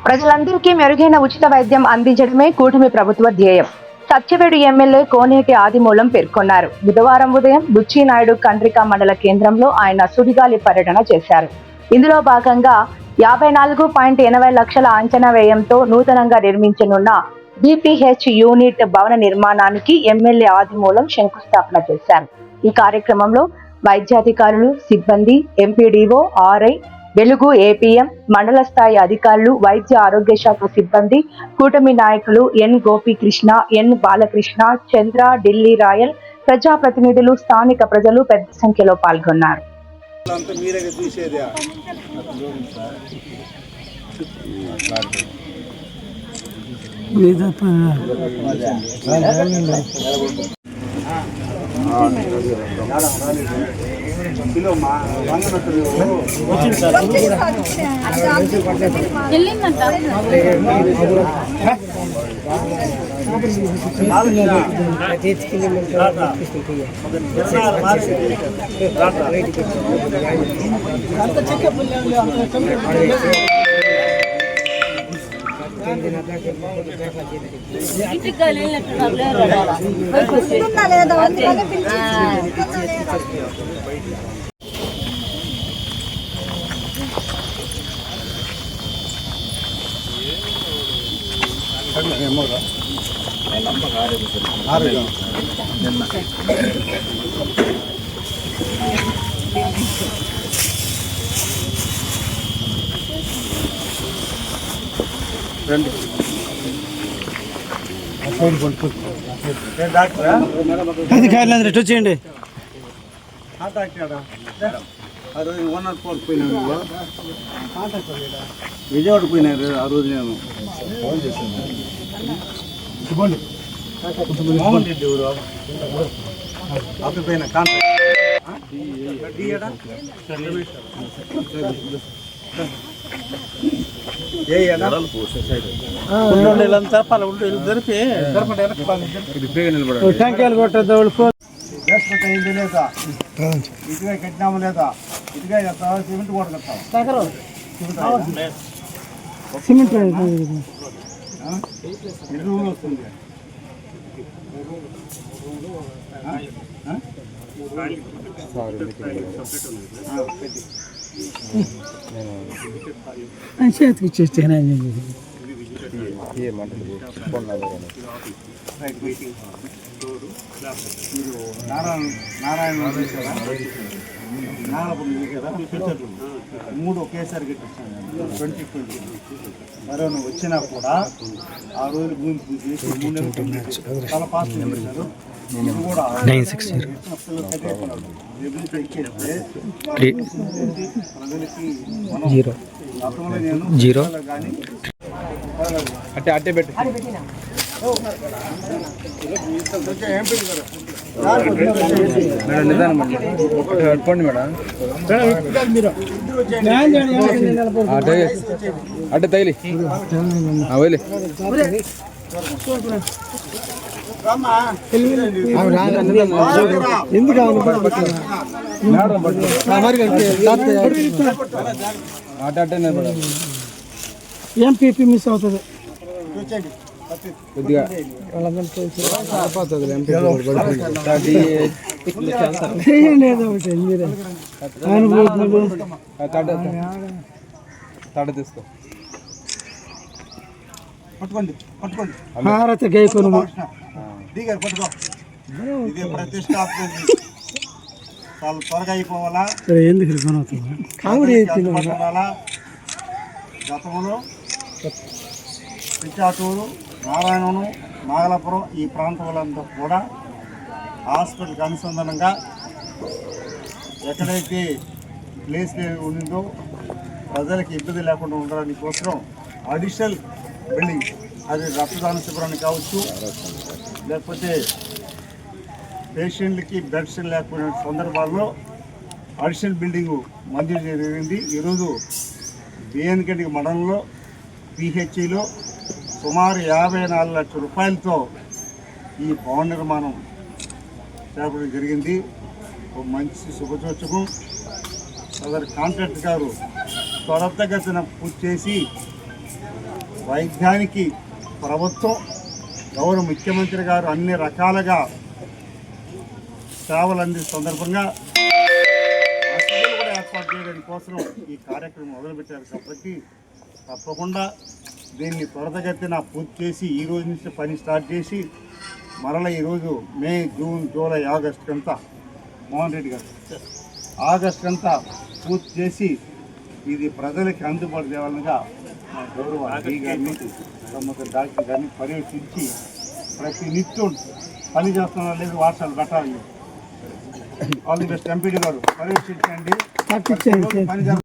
ప్రజలందరికీ మెరుగైన ఉచిత వైద్యం అందించడమే కూటమి ప్రభుత్వ ధ్యేయం. సత్యవేడు ఎమ్మెల్యే కోనేటి ఆదిమూలం పేర్కొన్నారు. బుధవారం ఉదయం బుచ్చినాయుడు కండ్రిక మండల కేంద్రంలో ఆయన సుడిగాలి పర్యటన చేశారు. ఇందులో భాగంగా 54.80 లక్షల అంచనా వ్యయంతో నూతనంగా నిర్మించనున్న బీపీహెచ్ యూనిట్ భవన నిర్మాణానికి ఎమ్మెల్యే ఆదిమూలం శంకుస్థాపన చేశారు. ఈ కార్యక్రమంలో వైద్యాధికారులు, సిబ్బంది, ఎంపీడీఓ, ఆర్ఐ, వెలుగు ఏపీఎం మండల స్థాయి అధికారులు, వైద్య ఆరోగ్య శాఖ సిబ్బంది, కూటమి నాయకులు ఎన్ గోపీకృష్ణ, ఎన్ బాలకృష్ణ, చంద్ర, ఢిల్లీ రాయల్, ప్రజాప్రతినిధులు, స్థానిక ప్రజలు పెద్ద సంఖ్యలో పాల్గొన్నారు. అధికారులు వచ్చేయండి. విజయవాడ పోయినారు ఆ రోజు. నేను అప్పుడు టెంకాయలు కొట్టద్దు, అయింది లేదా, ఇటుగా కట్టినాము లేదా, ఇటుగా సిమెంట్ కూడా కట్టాం. సిమెంట్ ఎన్ని రూములు వస్తుంది? చేతికి ఇచ్చేస్తే నారాయణ మూడు ఒకేసారి కట్టించాను 2020. మరో నువ్వు వచ్చినా కూడా ఆ రోజు భూమి పూజ చేసి 3 నెలలు చాలా ఫాస్ట్ చేశారు. కూడా 960 అట్టే అట్టే పెట్టి మేడం నిదానం పట్టుకోండి మేడం. అట్టే తగిలి వదిలే ఎంపీపీ మిస్ అవుతుంది కొద్దిగా తడ తీసుకో. పట్టుకోండి పట్టుకోండి భారత గైకును పట్టుకో. ఇది ప్రతిష్టాత్మక, చాలా త్వరగా అయిపోవాలా. ఎందుకు గతంలో పిచ్చాటూరు, నారాయణను, నాగలాపురం ఈ ప్రాంతాలంతా కూడా హాస్పిటల్కి అనుసంధానంగా ఎక్కడైతే ప్లేస్ ఉండిందో ప్రజలకు ఇబ్బంది లేకుండా ఉండడానికి కోసం అడిషనల్ బిల్డింగ్, అది రక్తదాన శిబిరాన్ని కావచ్చు, లేకపోతే పేషెంట్లకి బెడ్స్ లేకపోయిన సందర్భాల్లో అడిషనల్ బిల్డింగు మంజూరు జరిగింది. ఈరోజు బిఎన్కెండి మండలంలో పిహెచ్ఈలో సుమారు 54 లక్షల రూపాయలతో ఈ భవన నిర్మాణం చేపట్టడం జరిగింది. ఒక మంచి శుభసూచకం. సదరు కాంట్రాక్టర్ గారు త్వరితగతిన పూర్తి చేసి వైద్యానికి ప్రభుత్వం గౌరవ ముఖ్యమంత్రి గారు అన్ని రకాలుగా సేవలు అందించే సందర్భంగా వసతులు కూడా ఏర్పాటు చేయడానికి కోసం ఈ కార్యక్రమం మొదలుపెట్టారు కాబట్టి తప్పకుండా దీన్ని త్వరితగతిన పూర్తి చేసి ఈ రోజు నుంచి పని స్టార్ట్ చేసి మరలా ఈరోజు మే జూన్ జూలై ఆగస్టు అంతా మోహన్ రెడ్డి గారు ఆగస్టు అంతా పూర్తి చేసి ఇది ప్రజలకి అందుబాటు చేయాలనగా మా గౌరవ డీ గారిని సంబంధించిన డాక్టర్ గారిని పర్యవేక్షించి ప్రతి నిత్యం పని చేస్తున్నా లేదు వార్తలు పెట్టాలి ఆల్ ది బెస్ట్ ఎంపీడీ గారు పర్యవేక్షించండి పని